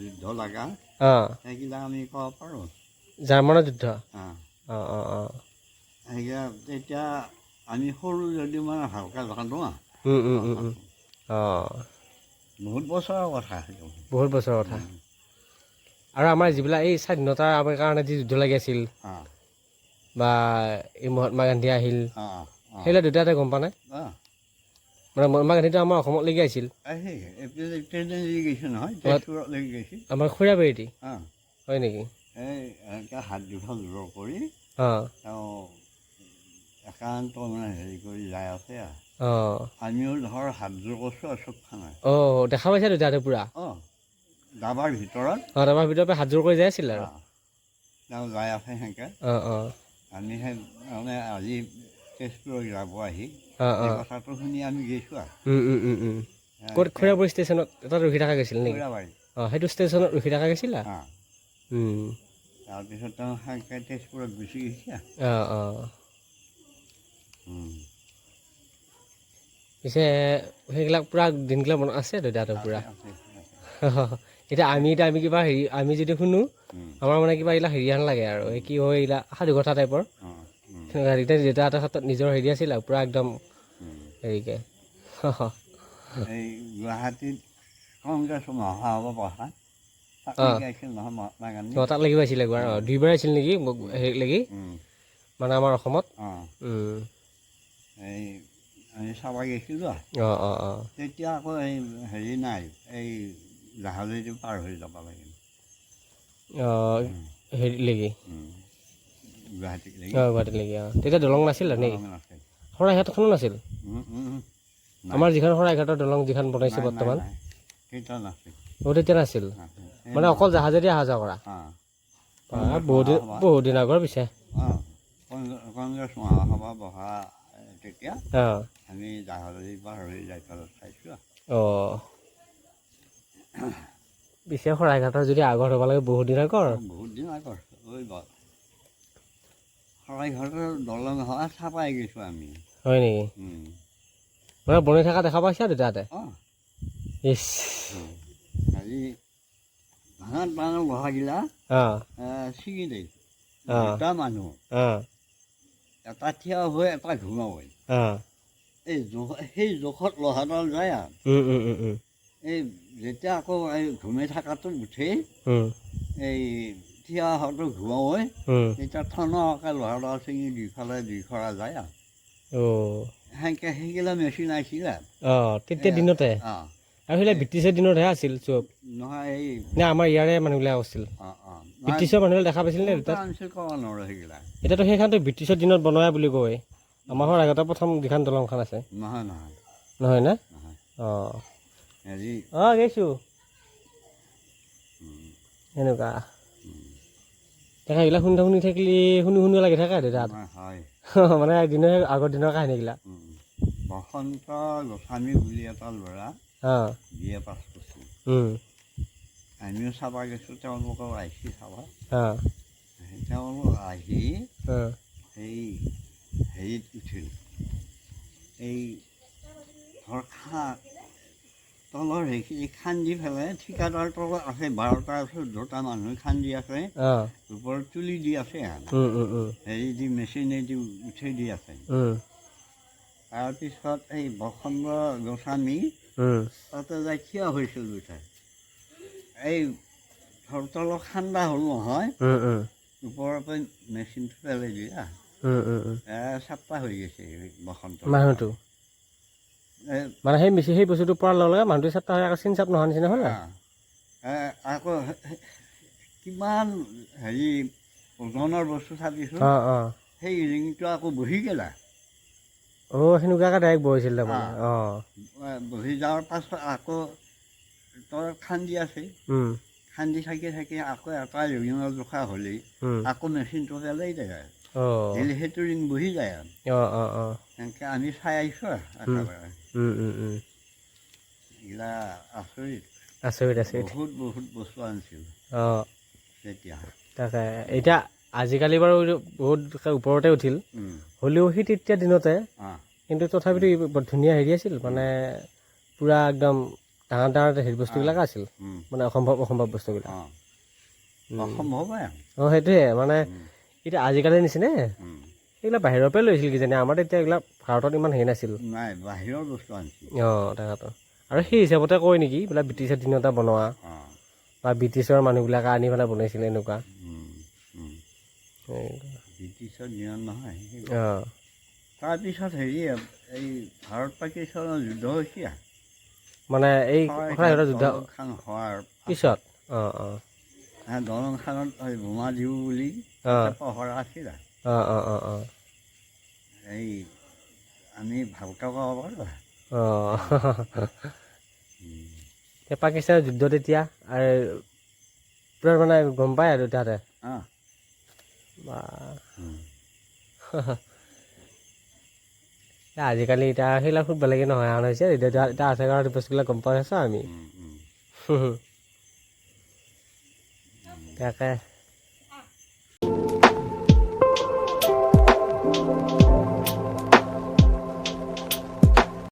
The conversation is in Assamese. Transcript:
যুদ্ধ লগা সেইগিলা আমি ক'ব পাৰোঁ। জাৰ্মানৰ যুদ্ধ সেইগিলা তেতিয়া আমি সৰু যদিও মানে ভালকৈ জানো বহুত বছৰৰ কথা সেইটো। বহুত বছৰৰ কথা। আৰু আমাৰ যিবিলাক এই স্বাধীনতাৰ আমাৰ কাৰণে যি যুদ্ধ লাগি আছিল বা এই মহাত্মা গান্ধী আহিল সেইবিলাক দেউতাহঁতে গম পোৱা নাই? মানে মহাত্মা গান্ধীটো আমাৰ অসমত লাগি আহিছিল। আমাৰ খুৰাবাৰীতি হয় নেকি? হাত দুখন জোৰ কৰি তেওঁ একান্ত মানে হেৰি কৰি যাই আছে। আমিও ধৰ হাতযোৰ কৰিছোঁ আৰু চব খানাই দেখা পাইছে দেউতাহঁতে পুৰা দাবাৰ ভিতৰত দাবাৰ ভিতৰৰ পৰা হাতযোৰ কৰি যাই আছিল আৰু তেওঁ যাই আছে সেনেকৈ। আমি সেই মানে আজি তেজপুৰত যাব আহি এই কথাটো শুনি আমি গৈছোঁ আৰু ক'ত খুৰাবাৰী ষ্টেচনত তাত ৰখি থকা গৈছিল নেকি? সেইটো ষ্টেচনত ৰখি থকা গৈছিল। তাৰপিছত তেওঁ সেনেকৈ তেজপুৰত গুচি গৈছে। পিছে সেইবিলাক পুৰা দিনবিলাক মনত আছে দেউতাহঁতৰ পুৰা। এতিয়া আমি কিবা হেৰি আমি যদি শুনো আমাৰ মানে কিবা এইবিলাক হেৰি আন লাগে আৰু এই কি হয় এইবিলাক সাধু কথা টাইপৰ। এতিয়া দেউতাহঁতৰ হাতত নিজৰ হেৰি আছিল আৰু পুৰা একদম হেৰিকৈ। এই গুৱাহাটীত কংগ্ৰেছ মহাসভা তাত লাগি পাইছিলে দুইবাৰ আছিল নেকি হেৰি লাগি মানে আমাৰ অসমত। এই আমি চাব গৈছিলোঁ। তেতিয়া আকৌ এই হেৰি নাই, এই জাহাজেদি পাৰ হৈ যাব লাগে হেৰি লাগি গুৱাহাটীত লাগি। গুৱাহাটীত লাগি তেতিয়া দলং নাছিল নেকি? শৰাইঘাটখনো নাছিল। আমাৰ যিখন শৰাইঘাটৰ দলং যিখন বনাইছে বৰ্তমান তেতিয়া নাছিল। মানে অকল জাহাজেদি অহা যোৱা কৰা। বহুত দিন আগৰ পিছে কংগ্ৰেছ মহাসভা বহা তেতিয়া আমি জাহাজেদি পাৰ হৈ যাই পেলাই চাইছোঁ। পিছে শৰাইঘাটৰ যদি আগত হ'ব লাগে বহুত দিন আগৰ শৰাইঘাটৰ দলং হোৱা চাপাই গৈছোঁ আমি। হয় নেকি? মানে বনাই থকা দেখা পাইছা দেউতাহঁতে? ইছ হেৰি ভাঙা ডাঙৰ লোহাগিলা ছিঙি দিয়ে দুটা মানুহ এটা থিয় হৈ এটা ঘূমাবই। সেই জোখত লোহাডাল যায় আৰু এই যেতিয়া আকৌ এই ঘূমাই থকাটো উঠি এই থিয় হোৱাটো ঘূমাবই তেতিয়া ঠনকৈ লোহাডাল ছিঙি দুইফালে দুইখৰা যায় আৰু সেনেকৈ সেইগিলা মেচিন আহিছিলে তেতিয়া দিনতে। আৰু সেইবিলাক ব্ৰিটিছৰ দিনতহে আছিল চব নহয়। এই নে আমাৰ ইয়াৰে মানুহবিলাক আছিল? ব্ৰিটিছৰ মানুহবিলাক দেখা পাইছিল নে তাত? ক'ব নোৱাৰোঁ সেইগিলা। এতিয়াতো সেইখনতো ব্ৰিটিছৰ দিনত বনোৱা বুলি কয়। আমাৰ শৰাইঘাটৰ প্ৰথম যিখন দলংখন আছে। নহয় নহয় নহয় না? হেৰি গৈছোঁ এনেকুৱা দেখা এইবিলাক শুনি থাকিলে শুনি লাগি থাকে দেউতাহঁত। মানে আগৰ দিনৰ কাহিনীবিলাক। বসন্ত গোস্বামী বুলি এটা ল'ৰা BA পাছ কৰিছিল। আমিও চাব গৈছোঁ, তেওঁলোকেও আহিছে চাব। তেওঁলোক আহি এই হেৰিত উঠিল, এই ধৰ তলৰ সেইখিনি খান্দি পেলাই ঠিকাদাৰ তলত আছে 12টা 14টা মানুহ খান্দি আছে, ওপৰত তুলি দি আছে হেৰি দি মেচিনেদি উঠি দি আছে। তাৰপিছত এই বসন্ত গোস্বামী তাতে যাই থিয় হৈছিল দুটাই। এই তলৰ খান্দা হ'ল নহয়, ওপৰৰ পৰা মেচিনটো পেলাই দিয়া চাপ্পা হৈ গৈছে বসন্ত মানুহটো। মানে সেই বস্তুটো পৰাৰ লগে লগে মানুহটো চাপ্পা হৈ চিন চাপ নোহোৱা নিচিনা হ'ল। আকৌ কিমান হেৰি ওজনৰ বস্তু চাবিচোন, সেই ৰিংটো আকৌ বহি গেলা। সেনেকুৱাকৈ ডাইৰেক্ট বহিছিল তাৰমানে। বহি যোৱাৰ পাছত আকৌ তলত খান্দি আছে, খান্দি থাকি আকৌ এটা ৰিঙৰ জোখা হ'লেই আকৌ মেচিনটো পেলাই যায়, দিলে সেইটো ৰিং বহি যায় আৰু এনেকৈ আমি চাই আহিছোঁ একেবাৰে। এইগিলা আচৰিত বহুত বহুত বস্তু আনিছিল তেতিয়া। তাকে এতিয়া আজিকালি বাৰু বহুত ওপৰতে উঠিল, হ'লেও সেই তেতিয়া দিনতে কিন্তু তথাপিতো বৰ ধুনীয়া হেৰি আছিল, মানে পূৰা একদম ডাঙৰ ডাঙৰ হেৰি বস্তুবিলাক আছিল মানে অসম্ভৱ অসম্ভৱ বস্তুবিলাক অসম্ভৱ অঁ সেইটোৱে মানে এতিয়া আজিকালিৰ নিচিনাই এইবিলাক বাহিৰৰ পৰাই লৈছিল কিজানি আমাৰ তেতিয়া এইবিলাক ভাৰতত ইমান হেৰি নাছিল নাই বাহিৰৰ বস্তু আনিছিল অঁ তাহাঁতৰ আৰু সেই হিচাপতে কয় নেকি এইবিলাক ব্ৰিটিছৰ দিনতে বনোৱা বা ব্ৰিটিছৰ মানুহবিলাকে আনি পেলাই বনাইছিলে এনেকুৱা ব্ৰিটিছৰ দিনত নহয় অঁ তাৰপিছত হেৰি এই ভাৰত পাকিস্তানৰ যুদ্ধ হৈছে মানে এই যুদ্ধ খান হোৱাৰ পিছত অঁ অঁ দলং খানত বোমা দিওঁ বুলি পহৰা আছিল অঁ অঁ অঁ অঁ এই আমি ভালকৈ ক'ব পাৰোঁ অঁ পাকিস্তানৰ যুদ্ধ তেতিয়া আৰু পূৰা মানে গম পায় আৰু তাতে বা আজিকালি এতিয়া সেইবিলাক খুব বেলেগে নহয় আন হৈছে এতিয়া এতিয়া আছে কাৰণে বস্তুবিলাক গম পাই আছোঁ আমি তাকে